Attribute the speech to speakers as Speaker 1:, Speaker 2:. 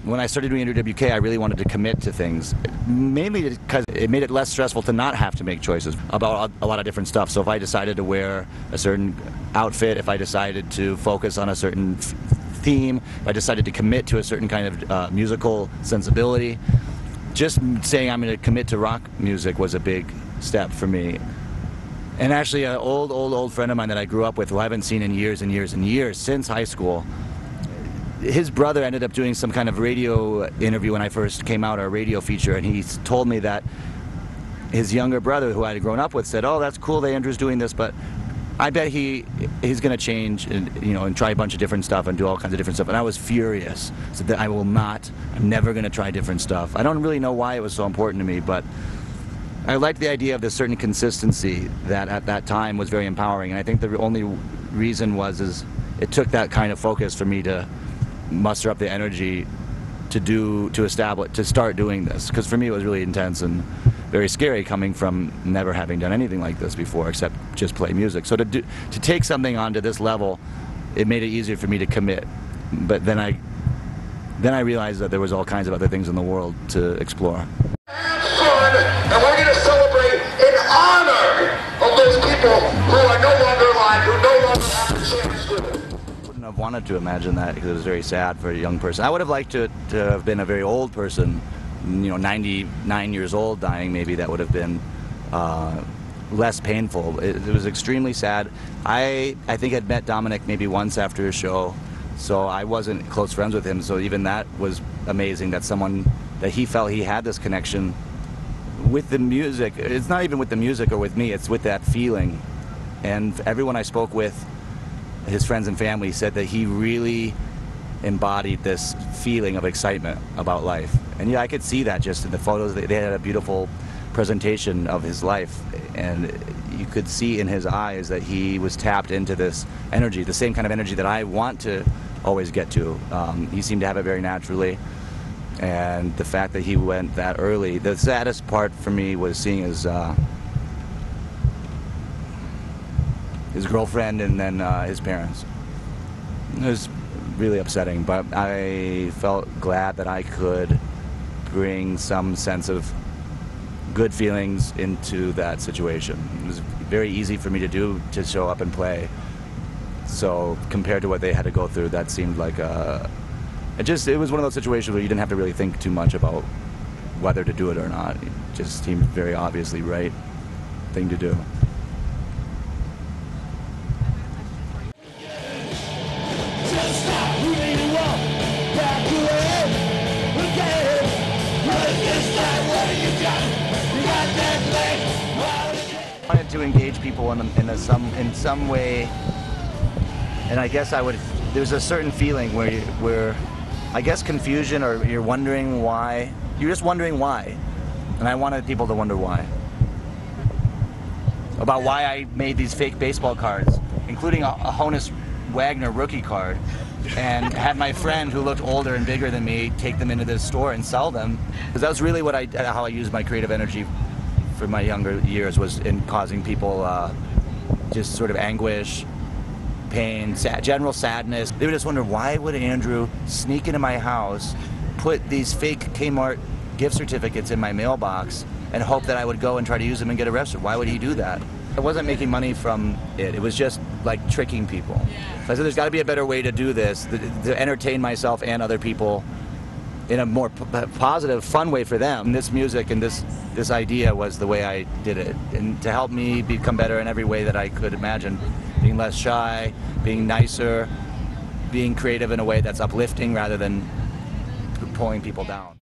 Speaker 1: when I started doing WK, I really wanted to commit to things, mainly because it made it less stressful to not have to make choices about a lot of different stuff. So if I decided to wear a certain outfit, if I decided to focus on a certain theme, if I decided to commit to a certain kind of musical sensibility, just saying I'm going to commit to rock music was a big step for me. And actually, an old friend of mine that I grew up with, who I haven't seen in years and years and years, since high school, his brother ended up doing some kind of radio interview when I first came out, our radio feature, and he told me that his younger brother, who I had grown up with, said, "Oh, that's cool that Andrew's doing this, but I bet he's going to change and, and try a bunch of different stuff and do all kinds of different stuff." And I was furious. I said that I'm never going to try different stuff. I don't really know why it was so important to me, but I liked the idea of this certain consistency that at that time was very empowering. And I think the only reason is it took that kind of focus for me to muster up the energy to start doing this, because for me it was really intense and very scary, coming from never having done anything like this before except just play music. So to take something onto this level, it made it easier for me to commit. But then I realized that there was all kinds of other things in the world to explore.
Speaker 2: And we're going to celebrate in honor of those people who are no longer alive, who no longer have the chance to.
Speaker 1: I've wanted to imagine that, because it was very sad for a young person. I would have liked to have been a very old person, 99 years old, dying. Maybe that would have been less painful. It was extremely sad. I think I'd met Dominic maybe once after a show, so I wasn't close friends with him. So even that was amazing, that he felt he had this connection with the music. It's not even with the music or with me, it's with that feeling. And everyone I spoke with, his friends and family, said that he really embodied this feeling of excitement about life. And yeah, I could see that just in the photos. They had a beautiful presentation of his life, and you could see in his eyes that he was tapped into this energy, the same kind of energy that I want to always get to. He seemed to have it very naturally, and the fact that he went that early. The saddest part for me was seeing his girlfriend and then his parents. It was really upsetting, but I felt glad that I could bring some sense of good feelings into that situation. It was very easy for me to do, to show up and play. So compared to what they had to go through, that seemed like it was one of those situations where you didn't have to really think too much about whether to do it or not. It just seemed very obviously right thing to do. I wanted to engage people in some way, and I guess there's a certain feeling where I guess confusion, or you're wondering why. You're just wondering why, and I wanted people to wonder why. About why I made these fake baseball cards, including a Honus Wagner rookie card, and had my friend who looked older and bigger than me take them into this store and sell them. Because that was really how I used my creative energy for my younger years, was in causing people just sort of anguish, pain, general sadness. They would just wonder, why would Andrew sneak into my house, put these fake Kmart gift certificates in my mailbox, and hope that I would go and try to use them and get arrested? Why would he do that? I wasn't making money from it. It was just like tricking people. So I said, there's got to be a better way to do this, to entertain myself and other people in a more positive, fun way for them. And this music and this idea was the way I did it, and to help me become better in every way that I could imagine. Being less shy, being nicer, being creative in a way that's uplifting rather than pulling people down.